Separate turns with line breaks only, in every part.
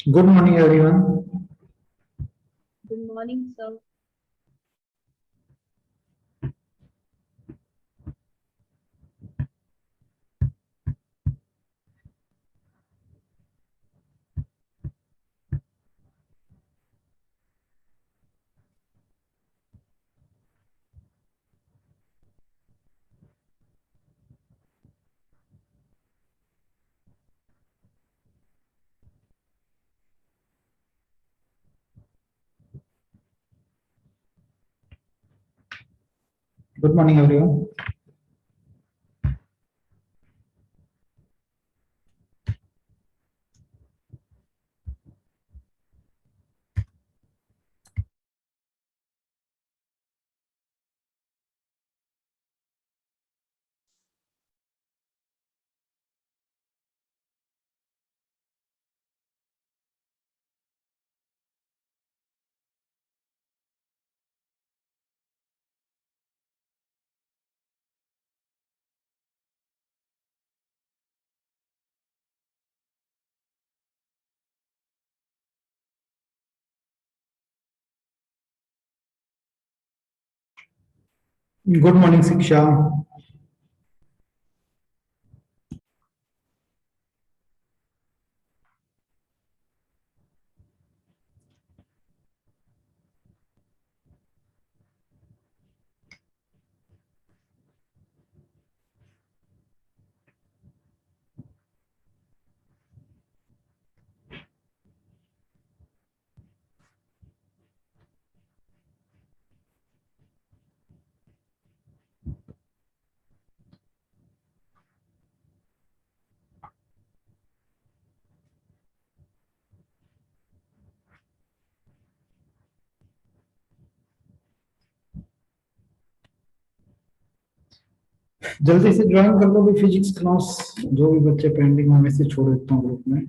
Good morning, everyone.
Good morning, sir.
Good morning, everyone. Good morning, Siksha. जल्दी से join कर लो भी physics class. जो भी बच्चे पेंडिंग में मैसेज छोड़ देता हूँ ग्रुप में।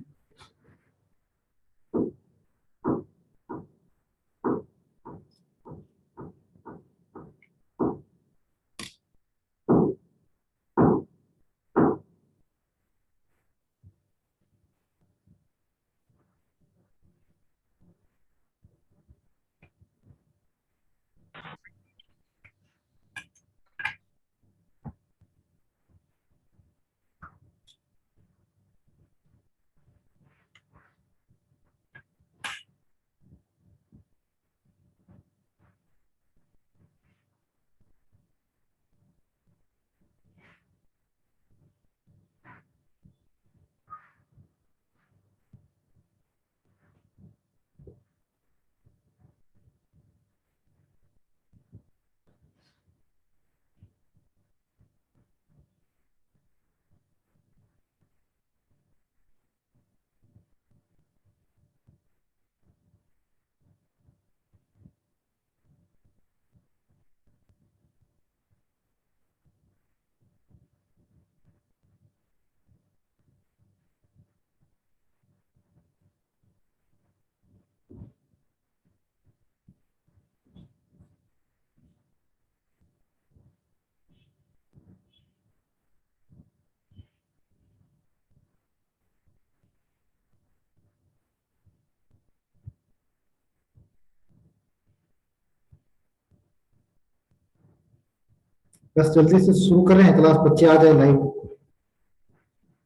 बस जल्दी से शुरू करें क्लास। बच्चे आ जाए लाइव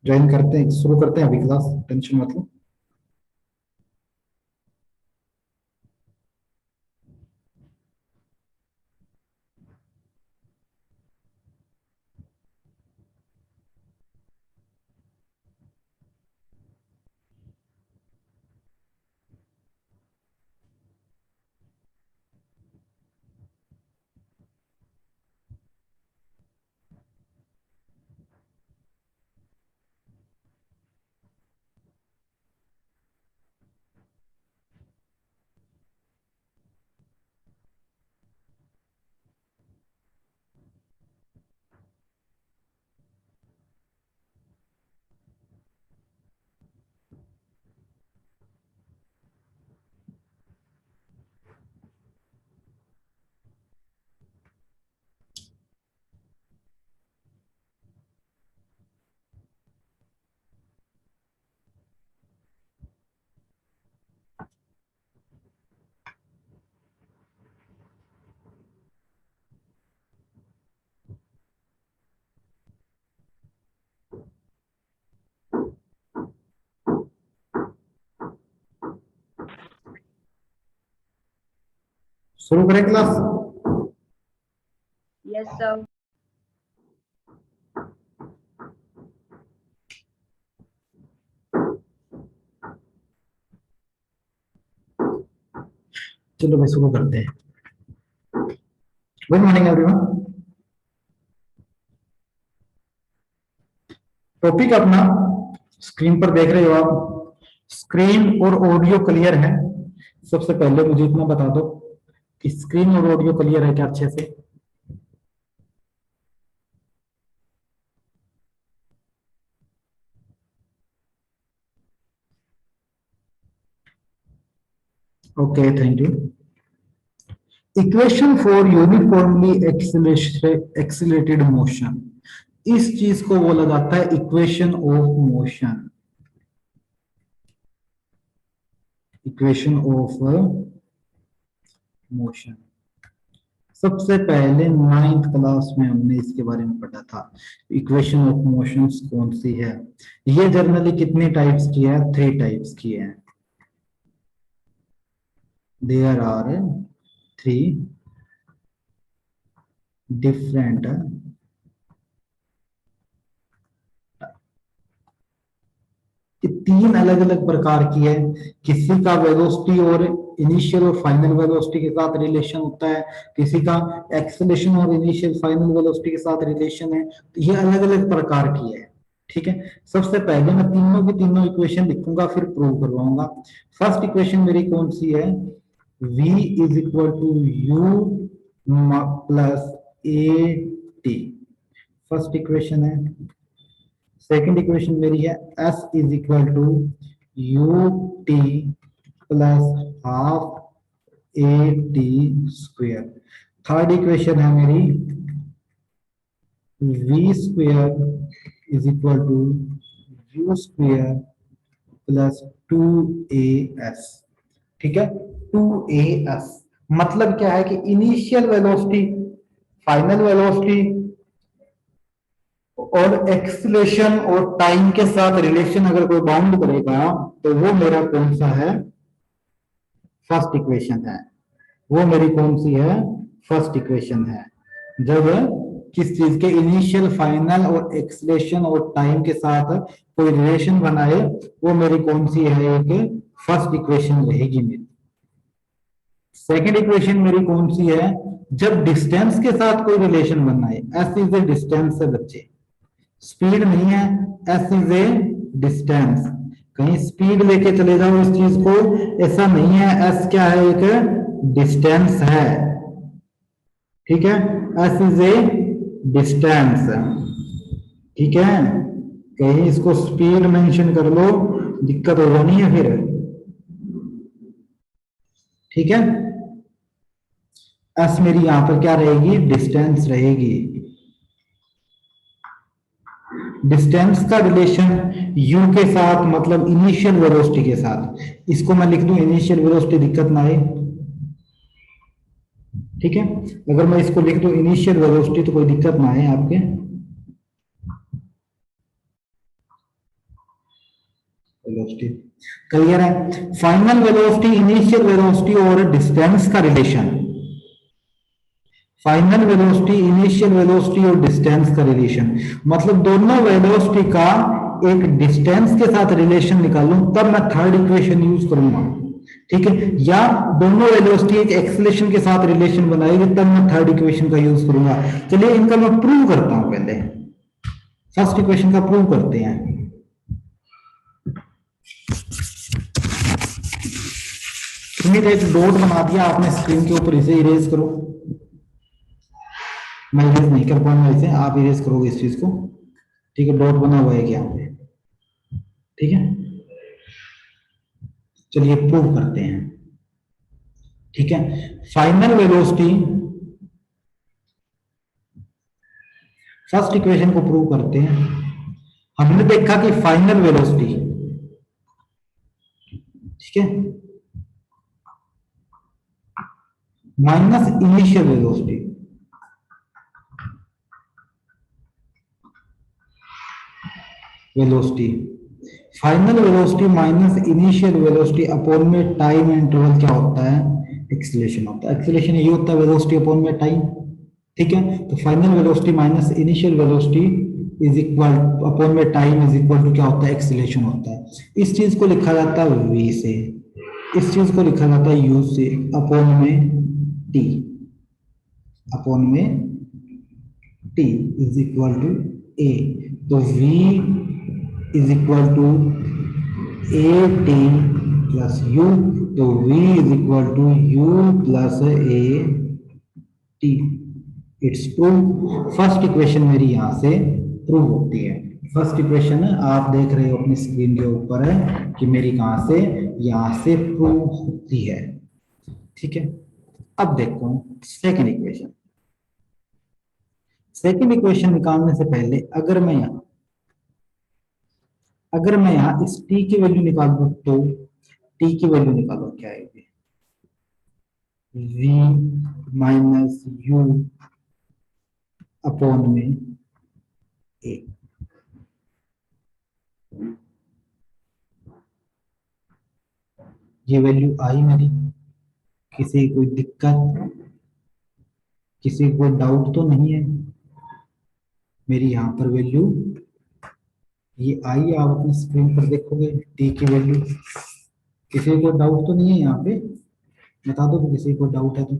ज्वाइन करते हैं, शुरू करते हैं अभी क्लास। टेंशन मत लो। शुरू करें क्लास?
Yes, sir.
चलो भाई शुरू करते हैं। Good morning everyone. टॉपिक अपना स्क्रीन पर देख रहे हो आप, स्क्रीन और ऑडियो क्लियर है? सबसे पहले मुझे इतना बता दो कि स्क्रीन और ऑडियो क्लियर है क्या अच्छे से? Okay, thank you. Equation for uniformly accelerated motion, इस चीज को बोला जाता है equation of motion. Equation of motion सबसे पहले 9th क्लास में हमने इसके बारे में पढ़ा था। इक्वेशन ऑफ मोशंस कौन सी है? ये जनरली कितने टाइप्स की है? 3 टाइप्स की है। देयर आर 3 डिफरेंट कि 3 अलग अलग प्रकार की है। किसी का वेलोसिटी और इनिशियल और फाइनल वेलोसिटी के साथ रिलेशन होता है, किसी का एक्सेलरेशन और इनिशियल फाइनल वेलोसिटी के साथ रिलेशन है। तो ये अलग अलग प्रकार की है, ठीक है। सबसे पहले मैं तीनों की तीनों इक्वेशन लिखूंगा, फिर प्रूव करवाऊंगा। फर्स्ट इक्वेशन मेरी कौन सी है? v is equal to u plus a t, first equation है। सेकेंड इक्वेशन मेरी है s is equal to u t plus half a t square. Third equation है मेरी v square is equal to u square plus 2as, ठीक है। 2as मतलब क्या है कि इनिशियल वेलोसिटी, फाइनल वेलोसिटी और एक्सीलरेशन और टाइम के साथ रिलेशन अगर कोई बाउंड करेगा तो वो मेरा कौन सा है? फर्स्ट इक्वेशन है। वो मेरी कौन सी है? फर्स्ट इक्वेशन है। जब किस चीज के इनिशियल, फाइनल और एक्सीलरेशन और टाइम के साथ कोई रिलेशन बनाए, वो मेरी कौन सी है? एक फर्स्ट इक्वेशन रहेगी मेरी। सेकेंड इक्वेशन मेरी कौन सी है? जब डिस्टेंस के साथ कोई रिलेशन बनाए, एस इज ए डिस्टेंस है बच्चे, स्पीड नहीं है, एस इज ए डिस्टेंस। कहीं स्पीड लेके चले जाओ इस चीज को, ऐसा नहीं है। एस क्या है? एक डिस्टेंस है, ठीक है। एस इज ए डिस्टेंस, ठीक है। कहीं इसको स्पीड मेंशन कर लो, दिक्कत हो जानी है फिर, ठीक है। एस मेरी यहां पर क्या रहेगी? डिस्टेंस रहेगी। डिस्टेंस का रिलेशन u के साथ मतलब इनिशियल वेलोसिटी के साथ, इसको मैं लिख दूं इनिशियल वेलोसिटी, दिक्कत ना आए, ठीक है। अगर मैं इसको लिख दूं इनिशियल वेलोसिटी तो कोई दिक्कत ना आए आपके। वेलोसिटी क्लियर है। फाइनल वेलोसिटी, इनिशियल वेलोसिटी और डिस्टेंस का relation, final velocity, initial velocity और डिस्टेंस का रिलेशन, मतलब दोनों वेलोसिटी का एक डिस्टेंस के साथ रिलेशन निकालूं तब मैं थर्ड इक्वेशन यूज करूंगा, ठीक है। या दोनों वेलोसिटी एक एक्सेलरेशन के साथ रिलेशन बनाएगी तब मैं थर्ड इक्वेशन का यूज करूंगा। चलिए इनका मैं प्रूव करता हूं। पहले फर्स्ट इक्वेशन का प्रूव करते हैं। एक डॉट बना दिया आपने स्क्रीन के ऊपर, इसे इरेज करो। मैं इरेज नहीं कर पाऊंगा इसे, आप इरेज करोगे इस चीज को, ठीक है। डॉट बना हुआ है क्या पे, ठीक है। चलिए प्रूव करते हैं, ठीक है। फाइनल वेलोसिटी, फर्स्ट इक्वेशन को प्रूव करते हैं। हमने देखा कि फाइनल वेलोसिटी, ठीक है, minus initial velocity, final velocity minus initial velocity upon में टाइम इंटरवल क्या होता है? एक्सीलरेशन होता है। एक्सीलरेशन ये होता है वेलोसिटी अपॉन में टाइम, ठीक है। तो final velocity minus initial velocity is equal upon में टाइम इज इक्वल टू क्या होता है, एक्सीलरेशन होता है। इस चीज को लिखा जाता है v से, इस चीज को लिखा जाता है u से, अपॉन में t, अपॉन में t is equal to a। तो v is equal to a t plus u, तो v is equal to u plus a t। It's prove. First equation मेरी यहां से प्रूव होती है। फर्स्ट इक्वेशन आप देख रहे हो अपनी स्क्रीन के ऊपर है कि मेरी कहां से, यहां से प्रूव होती है, ठीक है। अब देखो सेकंड इक्वेशन। सेकंड इक्वेशन निकालने से पहले अगर मैं यहां इस t की वैल्यू निकाल दूं तो t की वैल्यू निकालो क्या आएगी, v माइनस u अपॉन में a। ये वैल्यू आई मेरी, किसी कोई दिक्कत, किसी को डाउट तो नहीं है? मेरी यहाँ पर वैल्यू ये आई, आप अपनी स्क्रीन पर देखोगे टी की वैल्यू। किसी को डाउट तो नहीं है यहाँ पे? बता दो कि किसी को डाउट है तो,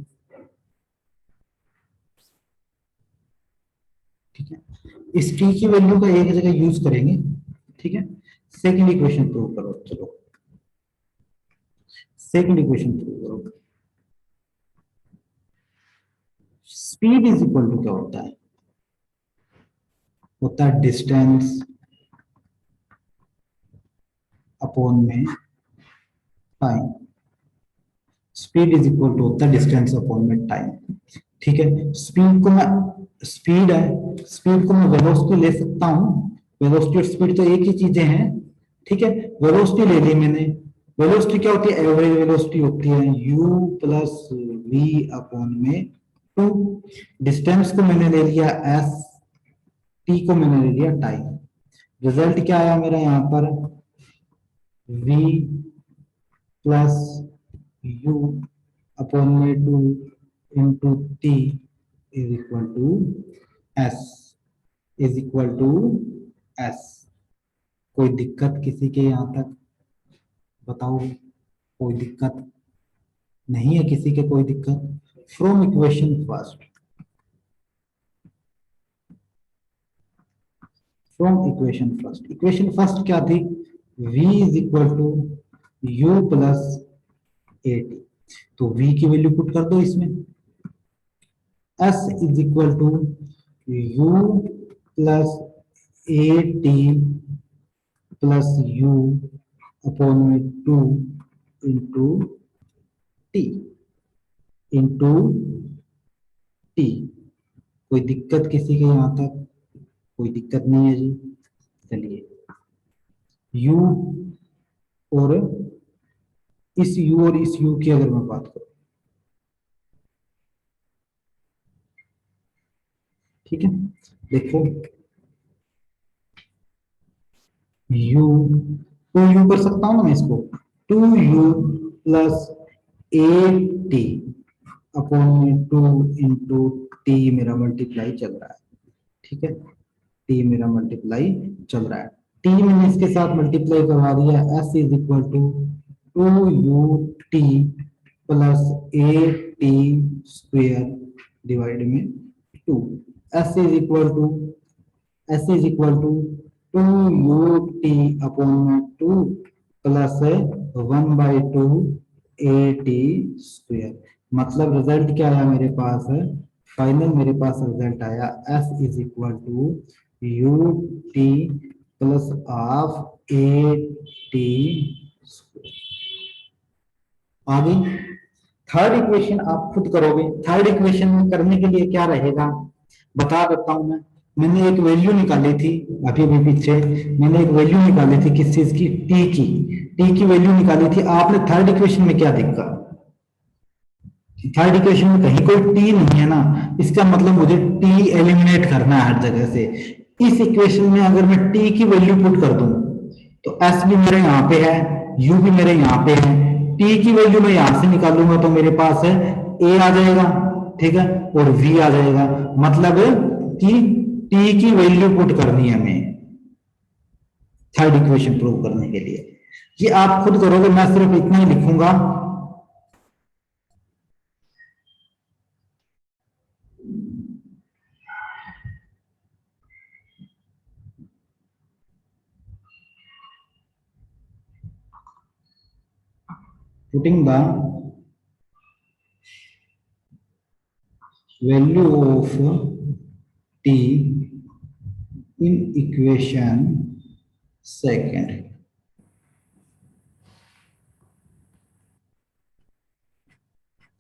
ठीक है। इस टी की वैल्यू का एक जगह यूज करेंगे, ठीक है। सेकंड इक्वेशन प्रूव करो, चलो सेकंड इक्वेशन प्रूव करो। स्पीड इज इक्वल टू क्या होता है, होता है डिस्टेंस अपॉन में time. Speed is equal to होता है डिस्टेंस अपॉन में टाइम, ठीक है। स्पीड है, स्पीड को मैं वेलोसिटी ले सकता हूं। वेलोसिटी और स्पीड तो एक ही चीजें हैं, ठीक है। वेलोसिटी ले ली मैंने। वेलोसिटी क्या होती है, एवरेज वेलोसिटी होती है u प्लस वी अपॉन में 2। डिस्टेंस को मैंने ले लिया s, t को मैंने ले लिया टाइम। रिजल्ट क्या आया मेरा यहाँ पर, v प्लस u अपॉन में 2 into t is equal to s, is equal to s। कोई दिक्कत किसी के यहाँ तक बताओ, कोई दिक्कत नहीं है किसी के, कोई दिक्कत? From equation first, from equation first क्या थी, v is equal to u plus a t. तो v की वैल्यू पुट कर दो इसमें, s is equal to u plus a t plus u upon में 2 इंटू टी, इंटू टी। कोई दिक्कत किसी के यहाँ तक? कोई दिक्कत नहीं है जी। चलिए u और इस u और इस u की अगर मैं बात करूं, ठीक है। देखो u, 2u कर सकता हूं ना मैं इसको, 2u plus a T upon में 2 इंटू टी मेरा मल्टीप्लाई चल रहा है, ठीक है। टी मेरा मल्टीप्लाई चल रहा है, टी मैंने इसके साथ मल्टीप्लाई करवा दिया। s is equal to 2u t plus a t square divide में 2। s is equal to 2u t upon में 2 प्लस 1/2 ए टी स्क्वेयर। मतलब रिजल्ट क्या आया मेरे पास है, फाइनल मेरे पास रिजल्ट आया s is equal to u t plus half a t square. आगे थर्ड इक्वेशन आप खुद करोगे। थर्ड इक्वेशन में करने के लिए क्या रहेगा बता देता हूं मैं। मैंने एक वैल्यू निकाली थी अभी अभी पीछे, मैंने एक वैल्यू निकाली थी किस चीज की, टी की वैल्यू निकाली थी आपने। थर्ड इक्वेशन में क्या देखा, थर्ड इक्वेशन में कहीं कोई टी नहीं है ना, इसका मतलब मुझे टी एलिमिनेट करना है हर जगह से। इस इक्वेशन में अगर मैं टी की वैल्यू पुट कर दूं तो एस भी मेरे यहाँ पे है, यू भी मेरे यहाँ पे है, टी की वैल्यू मैं यहां से निकालूंगा तो मेरे पास है ए आ जाएगा, ठीक है, और वी आ जाएगा। मतलब कि टी की वैल्यू पुट करनी है हमें थर्ड इक्वेशन प्रूव करने के लिए। ये आप खुद करोगे, मैं सिर्फ इतना ही लिखूंगा। Putting the value of T in equation second.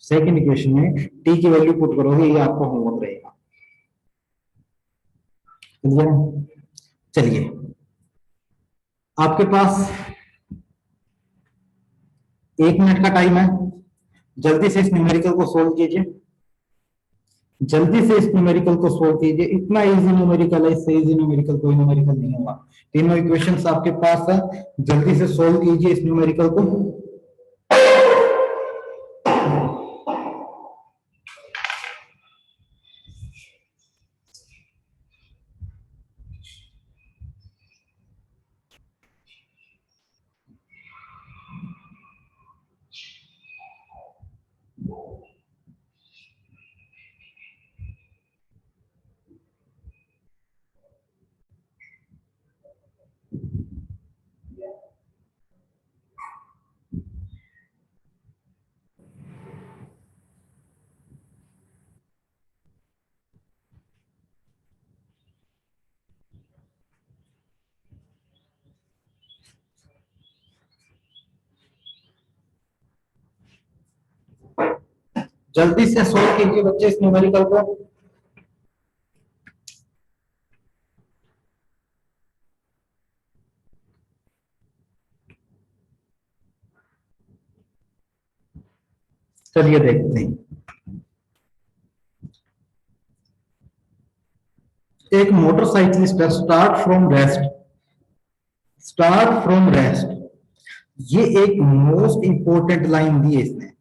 Second equation में टी की वैल्यू पुट करोगे, ये आपका होमवर्क रहेगा। क्लियर है? चलिए, आपके पास 1 मिनट का टाइम है, जल्दी से इस न्यूमेरिकल को सोल्व कीजिए। जल्दी से इस न्यूमेरिकल को सोल्व कीजिए, इतना इजी न्यूमेरिकल है, इससे इजी न्यूमेरिकल कोई न्यूमेरिकल नहीं होगा। तीनों इक्वेशंस आपके पास है, जल्दी से सोल्व कीजिए इस न्यूमेरिकल को। जल्दी से सोल्व कीजिए बच्चे इस न्यूमेरिकल को। चलिए देखते हैं। एक मोटरसाइकिलिस्ट है, स्टार्ट फ्रॉम रेस्ट। ये एक मोस्ट इंपॉर्टेंट लाइन दी है इसने,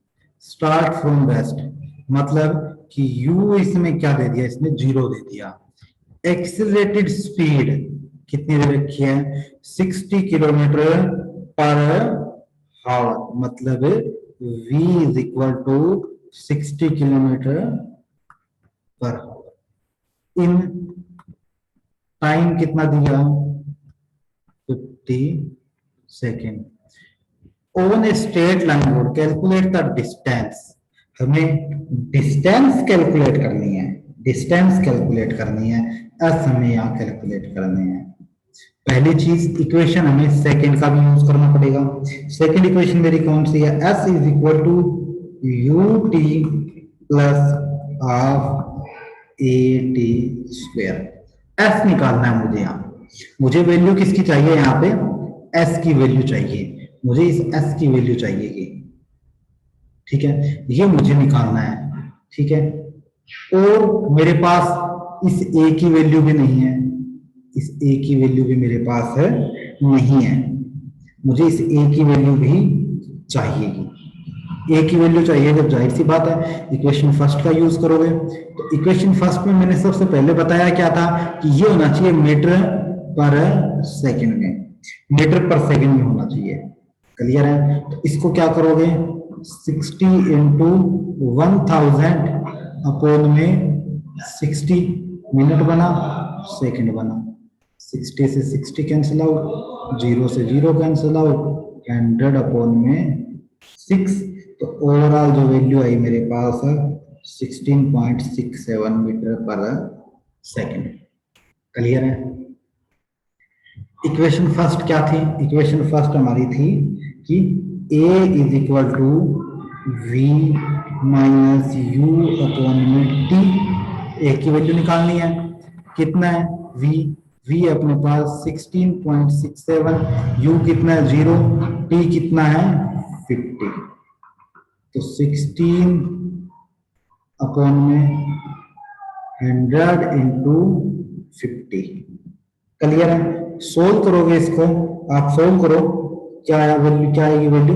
स्टार्ट फ्रॉम रेस्ट। मतलब कि यू इसमें क्या दे दिया, इसने 0 दे दिया। एक्सीलरेटेड स्पीड कितनी दे रखी है, 60 किलोमीटर पर हावर। मतलब v is equal to 60 kilometre per hour. In time कितना दिया, 50 second. On a straight line और कैलकुलेट द डिस्टेंस। हमें डिस्टेंस कैलकुलेट करनी है, डिस्टेंस कैलकुलेट करनी है, एस हमें यहाँ कैलकुलेट करनी है। पहली चीज, इक्वेशन हमें सेकंड का भी यूज करना पड़ेगा। सेकंड इक्वेशन मेरी कौन सी है, s is equal to u t plus half a t square. S निकालना है मुझे यहाँ। मुझे वैल्यू किसकी चाहिए, यहाँ पे एस की वैल्यू चाहिए। मुझे इस एस की वैल्यू चाहिए कि, ठीक है, ये मुझे निकालना है। ठीक है, और मेरे पास इस ए की वैल्यू भी नहीं है, इस ए की वैल्यू भी मेरे पास है नहीं है। मुझे इस ए की वैल्यू भी चाहिए। ए की वैल्यू चाहिए जब जाहिर सी बात है इक्वेशन फर्स्ट का यूज करोगे। तो इक्वेशन फर्स्ट में मैंने सबसे पहले बताया क्या था कि ये होना चाहिए मीटर पर सेकंड में, मीटर पर सेकंड में होना चाहिए। क्लियर है? तो इसको क्या करोगे, 60 इंटू 1000 अपॉन में 60 मिनट बना, सेकंड बना। 60 से 60 कैंसिल आउट, 0 से 0 कैंसिल आउट, 100 अपॉन में 6। तो ओवरऑल जो वैल्यू आई मेरे पास 16.67 मीटर पर सेकंड। क्लियर है? इक्वेशन फर्स्ट क्या थी, इक्वेशन फर्स्ट हमारी थी कि a is equal to v minus u upon में टी। ए की वैल्यू निकालनी है, कितना है v, v अपने पास 16.67, u कितना है 0, t कितना है 50। तो 16 अपॉन में 100 इंटू 50। क्लियर है? सोल्व करोगे इसको, आप सोल्व करो, क्या आया वैल्यू, क्या आएगी वैल्यू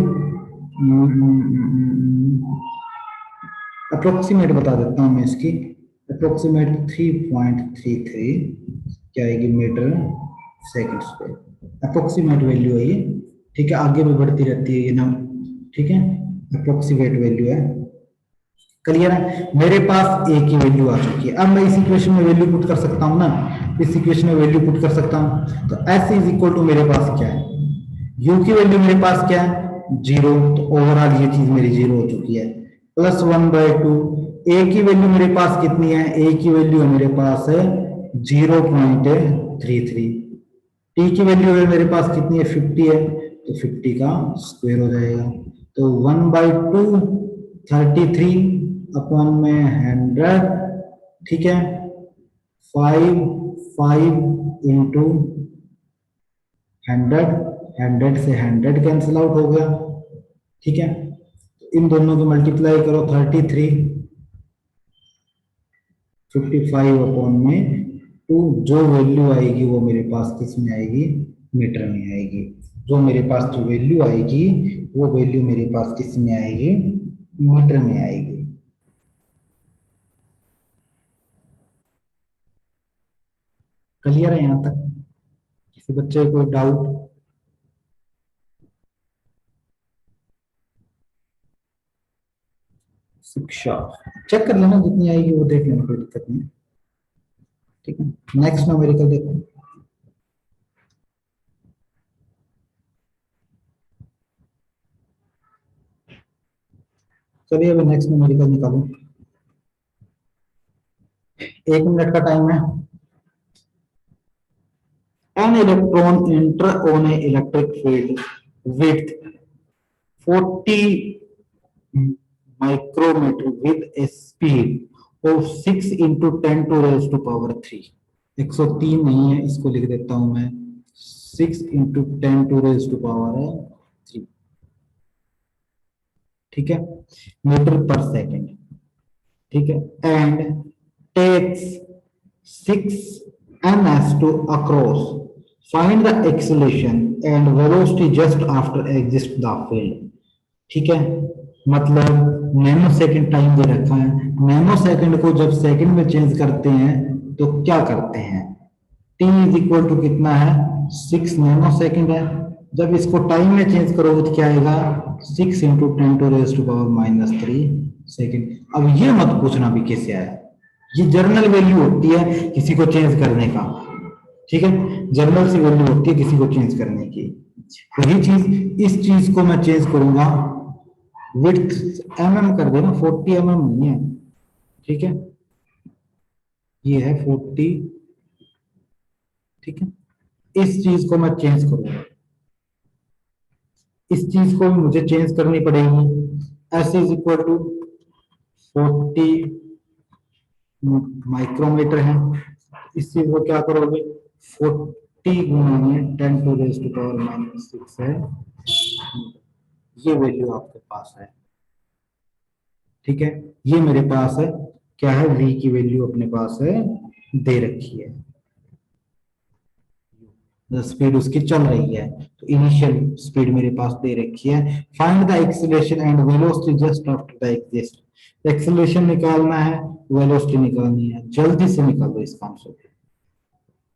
अप्रोक्सीमेट बता देता हूँ मैं इसकी। अप्रोक्सीमेट 3.33 क्या आएगी मीटर सेकंड पे, अप्रोक्सीमेट वैल्यू है ये। ठीक है, आगे भी बढ़ती रहती है ये ना। ठीक है, अप्रोक्सीमेट वैल्यू है। क्लियर है, मेरे पास ए की वैल्यू आ चुकी है। अब मैं इस इक्वेशन में वैल्यू पुट कर सकता हूँ ना, इस इक्वेशन में वैल्यू पुट कर सकता हूँ। तो एस इज इक्वल टू मेरे पास क्या है, यू की वैल्यू मेरे पास क्या है, जीरो। तो ओवरऑल ये चीज मेरी जीरो हो चुकी है। प्लस 1/2, ए की वैल्यू मेरे पास कितनी है, ए की वैल्यू मेरे पास है 0.33। टी की वैल्यू है मेरे पास कितनी है, 50 है, तो 50 का स्क्वायर हो जाएगा। तो 1/2 33 अपॉन में 100। ठीक है, 5 इंटू 100, 100 से 100 कैंसिल आउट हो गया। ठीक है, तो इन दोनों को मल्टीप्लाई करो, 33 55 अपॉन में 2, जो वैल्यू आएगी वो मेरे पास किस में आएगी, मीटर में आएगी। जो मेरे पास जो वैल्यू आएगी वो वैल्यू मेरे पास किस में आएगी, मीटर में आएगी। क्लियर है यहां तक, किसी बच्चे को कोई डाउट? शिक्षा चेक कर लेना, जितनी आएगी वो देख लेना, कोई दिक्कत नहीं। ठीक है, नेक्स्ट न्यूमेरिकल देखो। चलिए अभी नेक्स्ट न्यूमेरिकल निकालो, 1 मिनट का टाइम है। An electron enter on a electric field with 40 micrometer with a speed of 6 into 10 to raise to power 3। 103 नहीं है, इसको लिख देता हूं मैं 6 into 10 to raise to power 3। ठीक है, मीटर पर सेकेंड। ठीक है, and takes 6 ms across, find the acceleration and velocity just after exit the field। ठीक है, मतलब नैनो सेकंड टाइम दे रखा है, नैनो सेकंड को जब सेकंड में चेंज करते हैं तो क्या करते हैं, टी इज इक्वल टू कितना है, 6 नैनो सेकंड है। जब इसको टाइम में चेंज करोगे तो क्या आएगा, 6 इंटू 10⁻³ सेकंड। अब ये मत पूछना भी कैसे आया, ये जर्नल वैल्यू होती है किसी को चेंज करने का। ठीक है, जर्नल से वैल्यू होती है किसी को चेंज करने की। वही चीज, इस चीज को मैं चेंज करूंगा, विड्थ mm कर देना, 40 mm नहीं है। ठीक है, ये है 40। ठीक है, इस चीज को मैं चेंज करूंगा, इस चीज को भी मुझे चेंज करनी पड़ेगी। S is equal to 40 micrometre है, इस चीज को क्या करोगे, 40 गुणा में 10⁻⁻6 है, ये वैल्यू आपके पास है। ठीक है, ये मेरे पास है, क्या है, v की वैल्यू अपने पास है, दे रखी है, स्पीड उसकी चल रही है, तो इनिशियल स्पीड मेरे पास दे रखी है। Find the acceleration and velocity just after the exist. Acceleration निकालना है, वेलोसिटी निकालनी है, जल्दी से निकाल दो इसका आंसर,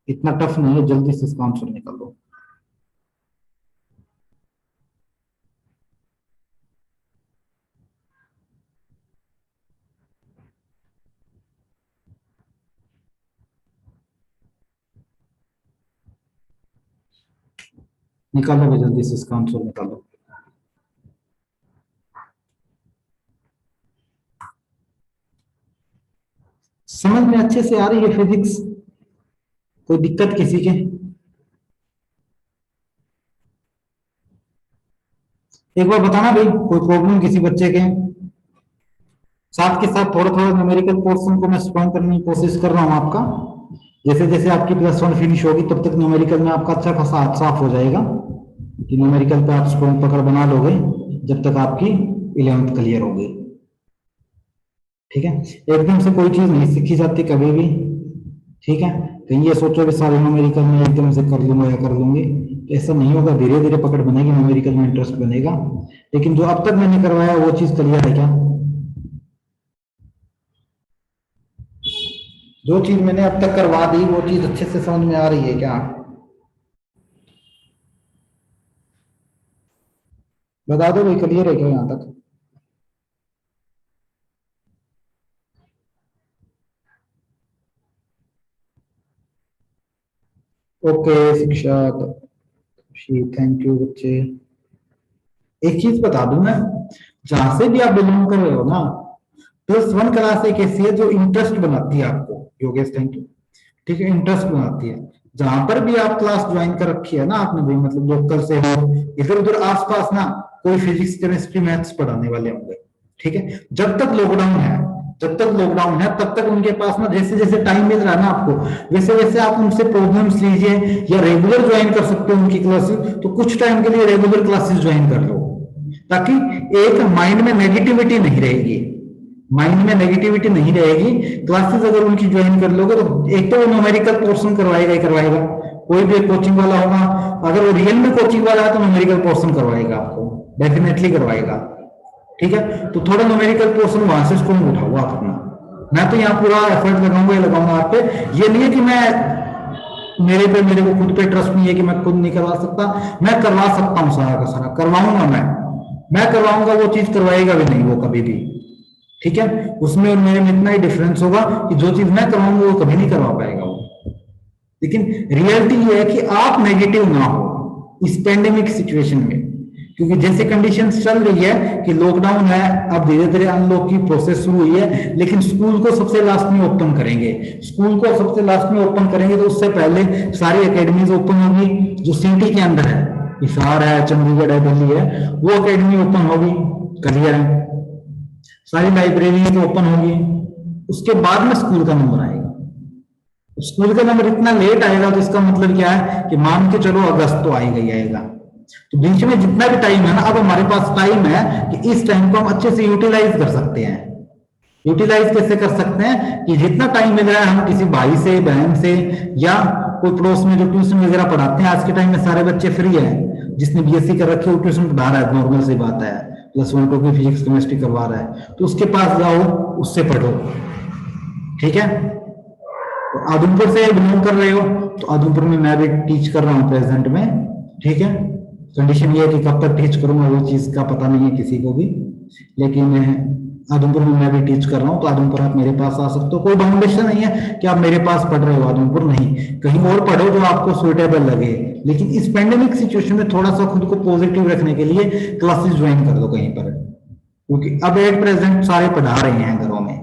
इतना टफ नहीं है, जल्दी से इसका आंसर निकाल दो। निकालो भाई, जल्दी से इसका आंसर निकालो। समझ में अच्छे से आ रही है फिजिक्स, कोई दिक्कत किसी के? एक बार बताना भाई, कोई प्रॉब्लम किसी बच्चे के? साथ के साथ थोड़ा थोड़ा न्यूमेरिकल पोर्शन को मैं स्ट्रॉन्ग करने की कोशिश कर रहा हूँ आपका। जैसे जैसे आपकी +1 फिनिश होगी तब तक न्यूमेरिकल में आपका अच्छा खासा हाथ साफ हो जाएगा, कि न्यूमेरिकल पे आप स्ट्रॉन्ग पकड़ बना लोगे जब तक आपकी 11th क्लियर होगी। ठीक है, एकदम से कोई चीज नहीं सीखी जाती कभी भी। ठीक है, कहीं ये सोचो कि सारे न्यूमेरिकल में एकदम से कर लूंगा या कर लूंगी, ऐसा नहीं होगा, धीरे धीरे पकड़ बनेगी, न्यूमेरिकल में इंटरेस्ट बनेगा। लेकिन जो अब तक मैंने करवाया वो चीज क्लियर है क्या? जो चीज मैंने अब तक करवा दी वो चीज अच्छे से समझ में आ रही है क्या? बता दो भाई, क्लियर है क्या यहाँ तक? ओके शिक्षा, थैंक यू बच्चे। एक चीज बता दूं मैं, जहां से भी आप बिलोंग कर रहे हो ना, +1 क्लास एक ऐसी है जो इंटरेस्ट बनाती है आपको। Yogesh thank you. ठीक है, इंटरेस्ट बनाती है। जहां पर भी आप क्लास ज्वाइन कर रखी है ना आपने भाई, मतलब लोकल से हो, इधर उधर आसपास ना, कोई फिजिक्स केमिस्ट्री मैथ्स पढ़ाने वाले होंगे। ठीक है, जब तक लॉकडाउन है, जब तक लॉकडाउन है तब तक उनके पास ना जैसे जैसे टाइम मिल रहा है ना आपको, वैसे वैसे आप उनसे प्रॉब्लम्स लीजिए, या रेगुलर ज्वाइन कर सकते हो उनकी क्लासेस, तो कुछ टाइम के लिए रेगुलर क्लासेस ज्वाइन कर लो, ताकि एक माइंड में नेगेटिविटी नहीं रहेगी, माइंड में नेगेटिविटी नहीं रहेगी। क्लासेस अगर उनकी ज्वाइन कर लोगे तो एक तो वो न्यूमेरिकल पोर्शन करवाएगा ही करवाएगा, कोई भी कोचिंग वाला होगा, अगर वो रियल में कोचिंग वाला है तो न्यूमेरिकल पोर्शन करवाएगा आपको, डेफिनेटली करवाएगा। ठीक है, तो थोड़ा न्यूमेरिकल पोर्शन वहां से स्ट्रॉन्ग उठाओ आप अपना। मैं तो यहाँ पूरा एफर्ट लगाऊंगा ही लगाऊंगा आप पे। ये नहीं है कि मैं, मेरे को खुद पे ट्रस्ट नहीं है कि मैं खुद नहीं करवा सकता, मैं करवा सकता हूँ, सारा का सारा करवाऊंगा मैं करवाऊंगा, वो चीज करवाएगा भी नहीं वो कभी भी। ठीक है, उसमें और मेरे में इतना ही डिफरेंस होगा कि जो चीज मैं करवाऊंगा वो कभी नहीं करवा पाएगा वो। लेकिन रियलिटी ये है कि आप नेगेटिव ना हो इस पेंडेमिक सिचुएशन में, क्योंकि जैसे कंडीशंस चल रही है कि लॉकडाउन है, अब धीरे धीरे अनलॉक की प्रोसेस शुरू हुई है, लेकिन स्कूल को सबसे लास्ट में ओपन करेंगे, स्कूल को सबसे लास्ट में ओपन करेंगे, तो उससे पहले सारी एकेडमीज ओपन होगी जो सिटी के अंदर है, हिसार है, चंडीगढ़ है, दिल्ली है, वो एकेडमी ओपन होगी, क्लियर है। सारी लाइब्रेरी ओपन होगी, उसके बाद में स्कूल का नंबर आएगा। स्कूल का नंबर इतना लेट आएगा तो इसका मतलब क्या है कि मान के चलो अगस्त तो आएगा ही आएगा। तो बीच में जितना भी टाइम है ना, अब हमारे पास टाइम है कि इस टाइम को हम अच्छे से यूटिलाइज कर सकते हैं। यूटिलाइज कैसे कर सकते हैं कि जितना टाइम मिल रहा है हम किसी भाई से, बहन से, या कोई पड़ोस में जो ट्यूशन वगैरह पढ़ाते हैं, आज के टाइम में सारे बच्चे फ्री है, जिसने बीएससी कर रखी है वो ट्यूशन पढ़ा रहा है, नॉर्मल सी बात है, +1 2 की फिजिक्स केमिस्ट्री करवा रहा है, तो उसके पास जाओ, उससे पढ़ो। ठीक है, तो आदमपुर से बिलोंग कर रहे हो तो आदमपुर में मैं भी टीच कर रहा हूँ प्रेजेंट में। ठीक है, कंडीशन ये है कि कब तक टीच करूंगा वो चीज का पता नहीं है किसी को भी, लेकिन आदमपुर में मैं भी टीच कर रहा हूँ, तो आदमपुर आप मेरे पास आ सकते हो, कोई बाउंडेशन नहीं है कि आप मेरे पास पढ़ रहे हो आदमपुर, नहीं, कहीं और पढ़ो जो आपको सुइटेबल लगे। लेकिन इस पेंडेमिक सिचुएशन में थोड़ा सा खुद को पॉजिटिव रखने के लिए क्लासेस ज्वाइन कर दो कहीं पर, क्योंकि अब एट प्रेजेंट सारे पढ़ा रहे हैं घरों में।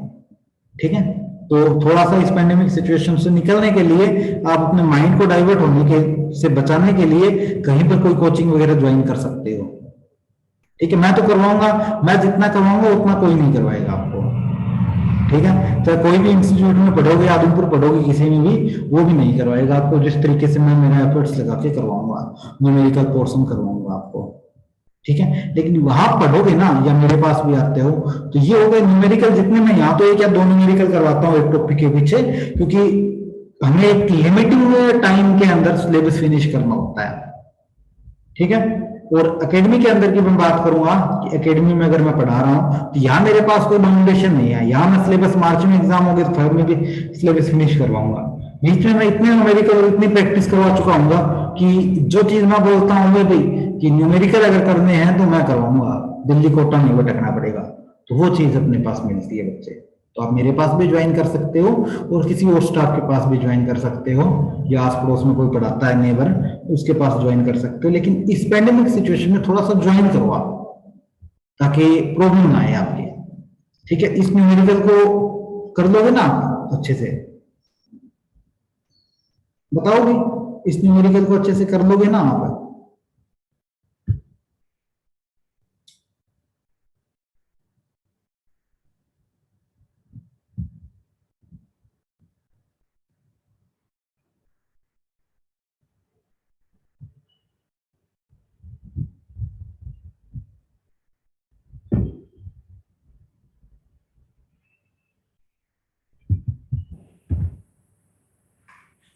ठीक है, तो थोड़ा सा इस पेंडेमिक सिचुएशन से निकलने के लिए, आप अपने माइंड को डाइवर्ट होने के से बचाने के लिए कहीं पर कोई कोचिंग वगैरह ज्वाइन कर सकते हो। ठीक है, मैं तो करवाऊंगा, मैं जितना करवाऊंगा उतना कोई नहीं करवाएगा आपको। ठीक है, चाहे कोई भी इंस्टीट्यूट में पढ़ोगे, आदमपुर पढ़ोगे, किसी में भी, वो भी नहीं करवाएगा आपको जिस तरीके से मैं मेरा एफर्ट्स लगा के करवाऊंगा, न्यूमेरिकल पोर्शन करवाऊंगा आपको। ठीक है, लेकिन वहां पढ़ोगे ना, या मेरे पास भी आते हो, तो ये हो गए न्यूमेरिकल, जितने में यहाँ तो एक या दो न्यूमेरिकल करवाता हूँ एक टॉपिक के पीछे, क्योंकि हमें एक लिमिटिंग टाइम के अंदर सिलेबस फिनिश करना होता है। ठीक है, और एकेडमी के अंदर की मैं बात करूंगा कि एकेडमी में अगर मैं पढ़ा रहा हूं तो यहाँ मेरे पास कोई बाउंडेशन नहीं है, यहाँ मैं सिलेबस मार्च में एग्जाम हो गए तो फरवरी में भी सिलेबस फिनिश करवाऊंगा। बीच में मैं इतने न्यूमेरिकल और इतनी प्रैक्टिस करवा चुका हूँ कि जो चीज मैं बोलता हूँ भाई कि न्यूमेरिकल अगर करने हैं तो मैं करवाऊंगा, दिल्ली कोटा नहीं भटकना पड़ेगा, तो वो चीज अपने पास मिलती है बच्चे। तो आप मेरे पास भी ज्वाइन कर सकते हो, और किसी और स्टाफ के पास भी ज्वाइन कर सकते हो, या आस पड़ोस में कोई पढ़ाता है नेबर, उसके पास ज्वाइन कर सकते हो। लेकिन इस पेंडेमिक सिचुएशन में थोड़ा सा ज्वाइन करो आप, ताकि प्रॉब्लम ना आए आपके। ठीक है, इस न्यूमेरिकल को कर लोगे ना आप अच्छे से? बताओगे इस न्यूमेरिकल को अच्छे से कर लोगे ना आप?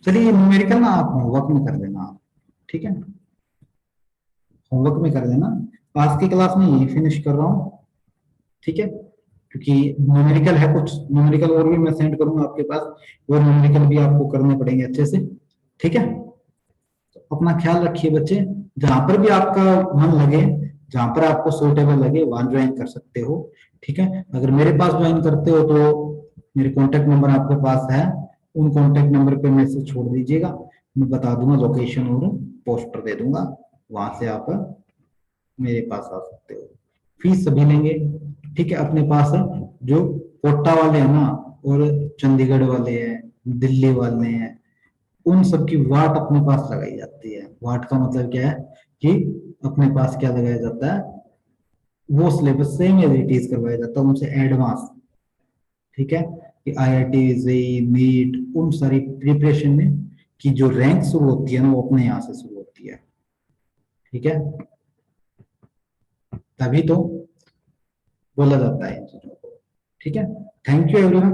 चलिए, न्यूमेरिकल ना आप होमवर्क में कर लेना आप। ठीक है। होमवर्क में कर देना। आज की क्लास में यही फिनिश कर रहा हूँ, ठीक है, क्योंकि न्यूमेरिकल है, कुछ न्यूमेरिकल और भी मैं सेंड करूंगा आपके पास, वो न्यूमेरिकल भी आपको करने पड़ेंगे अच्छे से, ठीक है। तो अपना ख्याल रखिए बच्चे, जहां पर भी आपका मन लगे, जहां पर आपको सूटेबल लगे वहां ज्वाइन कर सकते हो, ठीक है। अगर मेरे पास ज्वाइन करते हो तो मेरे कॉन्टेक्ट नंबर आपके पास है, उन कॉन्टेक्ट नंबर पे मैसेज छोड़ दीजिएगा, मैं बता दूंगा लोकेशन और पोस्टर दे दूंगा, वहां से आप मेरे पास आ सकते हो। फीस सभी लेंगे, ठीक है। अपने पास जो कोटा वाले हैं ना, और चंडीगढ़ वाले हैं, दिल्ली वाले हैं, उन सब की वाट अपने पास लगाई जाती है। वाट का मतलब क्या है कि अपने पास क्या लगाया जाता है, वो syllabus same as it is करवाया जाता है उनसे एडवांस, ठीक है। कि आईआईटी जेई नीट उन सारी प्रिपरेशन में की जो रैंक शुरू होती है ना, वो अपने यहाँ से शुरू होती है, ठीक है। तभी तो बोला जाता है इन चीजों को, ठीक है। Thank you everyone.